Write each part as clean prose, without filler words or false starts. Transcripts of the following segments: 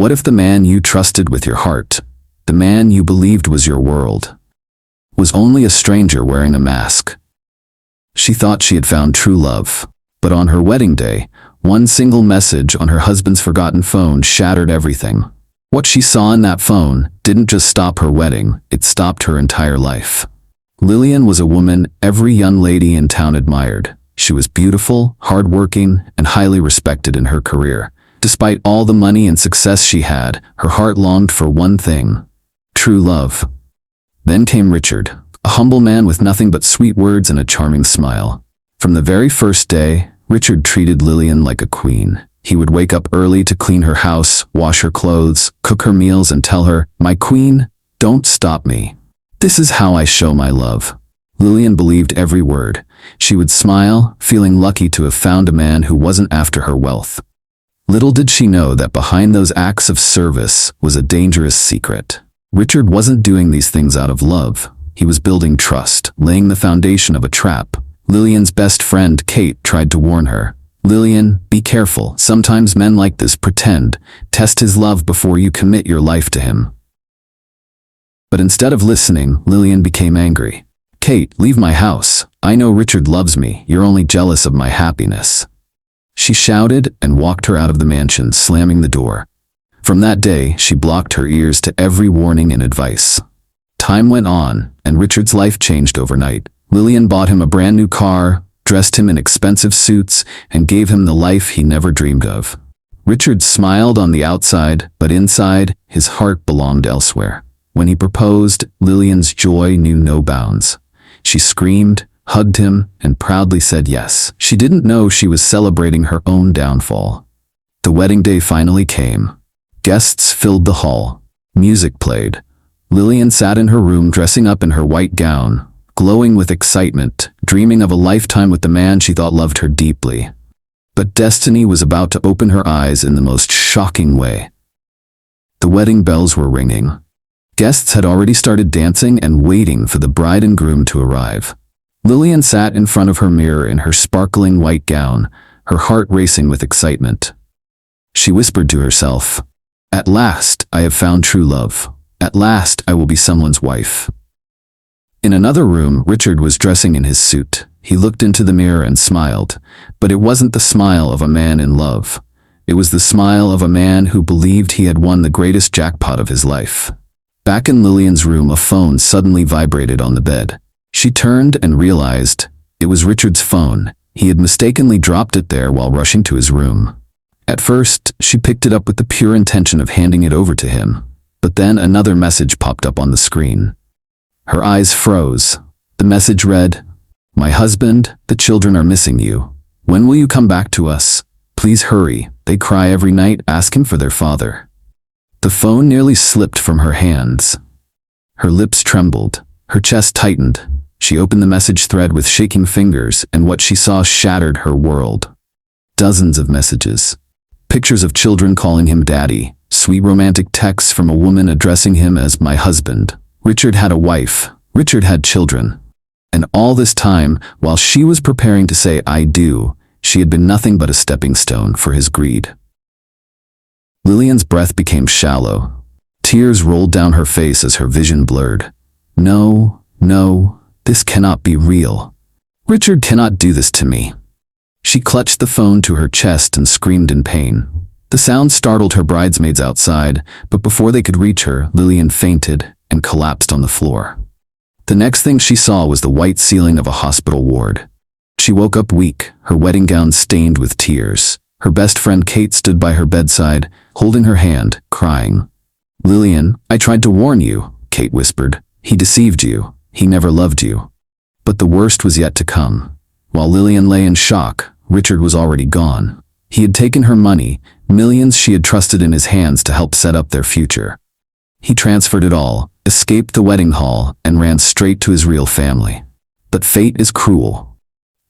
What if the man you trusted with your heart, the man you believed was your world, was only a stranger wearing a mask? She thought she had found true love, but on her wedding day, one single message on her husband's forgotten phone shattered everything. What she saw in that phone didn't just stop her wedding, it stopped her entire life. Lilian was a woman every young lady in town admired. She was beautiful, hardworking, and highly respected in her career. Despite all the money and success she had, her heart longed for one thing: true love. Then came Richard, a humble man with nothing but sweet words and a charming smile. From the very first day, Richard treated Lilian like a queen. He would wake up early to clean her house, wash her clothes, cook her meals, and tell her, "My queen, don't stop me. This is how I show my love." Lilian believed every word. She would smile, feeling lucky to have found a man who wasn't after her wealth. Little did she know that behind those acts of service was a dangerous secret. Richard wasn't doing these things out of love. He was building trust, laying the foundation of a trap. Lilian's best friend, Kate, tried to warn her. "Lilian, be careful. Sometimes men like this pretend. Test his love before you commit your life to him." But instead of listening, Lilian became angry. "Kate, leave my house. I know Richard loves me. You're only jealous of my happiness." She shouted and walked her out of the mansion, slamming the door. From that day, she blocked her ears to every warning and advice. Time went on, and Richard's life changed overnight. Lilian bought him a brand new car, dressed him in expensive suits, and gave him the life he never dreamed of. Richard smiled on the outside, but inside, his heart belonged elsewhere. When he proposed, Lilian's joy knew no bounds. She screamed, hugged him, and proudly said yes. She didn't know she was celebrating her own downfall. The wedding day finally came. Guests filled the hall. Music played. Lilian sat in her room dressing up in her white gown, glowing with excitement, dreaming of a lifetime with the man she thought loved her deeply. But destiny was about to open her eyes in the most shocking way. The wedding bells were ringing. Guests had already started dancing and waiting for the bride and groom to arrive. Lilian sat in front of her mirror in her sparkling white gown, her heart racing with excitement. She whispered to herself, "At last, I have found true love. At last, I will be someone's wife." In another room, Richard was dressing in his suit. He looked into the mirror and smiled, but it wasn't the smile of a man in love. It was the smile of a man who believed he had won the greatest jackpot of his life. Back in Lilian's room, a phone suddenly vibrated on the bed. She turned and realized it was Richard's phone. He had mistakenly dropped it there while rushing to his room. At first, she picked it up with the pure intention of handing it over to him, but then another message popped up on the screen. Her eyes froze. The message read, "My husband, the children are missing you. When will you come back to us? Please hurry. They cry every night asking for their father." The phone nearly slipped from her hands. Her lips trembled. Her chest tightened. She opened the message thread with shaking fingers, and what she saw shattered her world. Dozens of messages. Pictures of children calling him daddy. Sweet romantic texts from a woman addressing him as "my husband." Richard had a wife. Richard had children. And all this time, while she was preparing to say "I do," she had been nothing but a stepping stone for his greed. Lilian's breath became shallow. Tears rolled down her face as her vision blurred. No, this cannot be real. Richard cannot do this to me. She clutched the phone to her chest and screamed in pain. The sound startled her bridesmaids outside, but before they could reach her, Lilian fainted and collapsed on the floor. The next thing she saw was the white ceiling of a hospital ward. She woke up weak, her wedding gown stained with tears. Her best friend Kate stood by her bedside, holding her hand, crying. "Lilian, I tried to warn you," Kate whispered. "He deceived you. He never loved you." But the worst was yet to come. While Lilian lay in shock, Richard was already gone. He had taken her money, millions she had trusted in his hands to help set up their future. He transferred it all, escaped the wedding hall, and ran straight to his real family. But fate is cruel.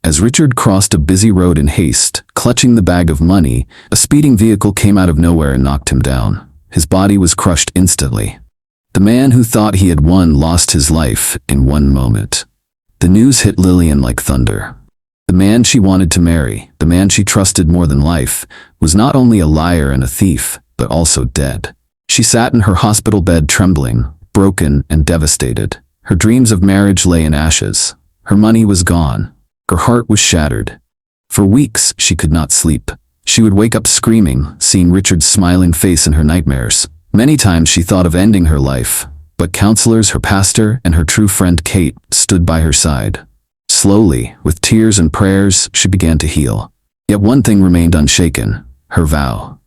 As Richard crossed a busy road in haste, clutching the bag of money, a speeding vehicle came out of nowhere and knocked him down. His body was crushed instantly. The man who thought he had won lost his life in one moment. The news hit Lilian like thunder. The man she wanted to marry, the man she trusted more than life, was not only a liar and a thief, but also dead. She sat in her hospital bed trembling, broken and devastated. Her dreams of marriage lay in ashes. Her money was gone. Her heart was shattered. For weeks, she could not sleep. She would wake up screaming, seeing Richard's smiling face in her nightmares. Many times she thought of ending her life, but counselors, her pastor, and her true friend Kate stood by her side. Slowly, with tears and prayers, she began to heal. Yet one thing remained unshaken: her vow.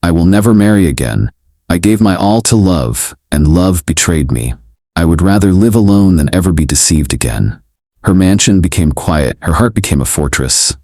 "I will never marry again. I gave my all to love, and love betrayed me. I would rather live alone than ever be deceived again." Her mansion became quiet, her heart became a fortress.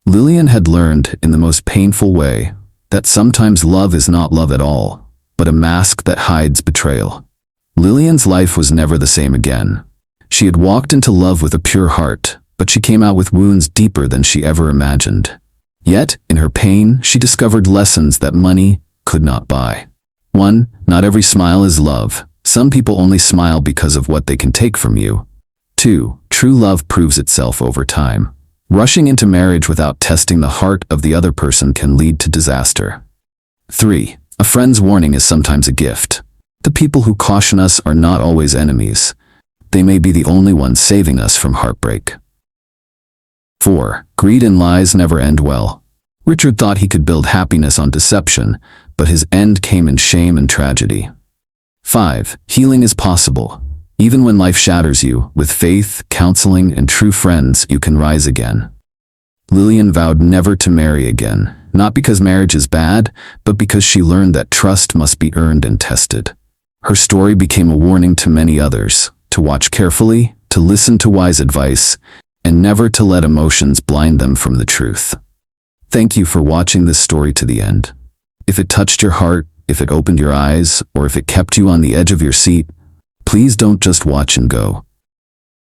Lilian had learned, in the most painful way, that sometimes love is not love at all, but a mask that hides betrayal. Lilian's life was never the same again. She had walked into love with a pure heart, but she came out with wounds deeper than she ever imagined. Yet, in her pain, she discovered lessons that money could not buy. 1. Not every smile is love. Some people only smile because of what they can take from you. 2. True love proves itself over time. Rushing into marriage without testing the heart of the other person can lead to disaster. 3. A friend's warning is sometimes a gift. The people who caution us are not always enemies. They may be the only ones saving us from heartbreak. 4. Greed and lies never end well. Richard thought he could build happiness on deception, but his end came in shame and tragedy. 5. Healing is possible. Even when life shatters you, with faith, counseling, and true friends, you can rise again. Lilian vowed never to marry again, not because marriage is bad, but because she learned that trust must be earned and tested. Her story became a warning to many others, to watch carefully, to listen to wise advice, and never to let emotions blind them from the truth. Thank you for watching this story to the end. If it touched your heart, if it opened your eyes, or if it kept you on the edge of your seat, please don't just watch and go.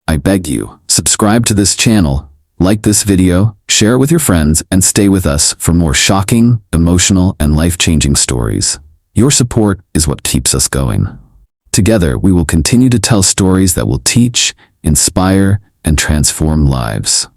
I beg you, subscribe to this channel, like this video, share it with your friends, and stay with us for more shocking, emotional, and life-changing stories. Your support is what keeps us going. Together, we will continue to tell stories that will teach, inspire, and transform lives.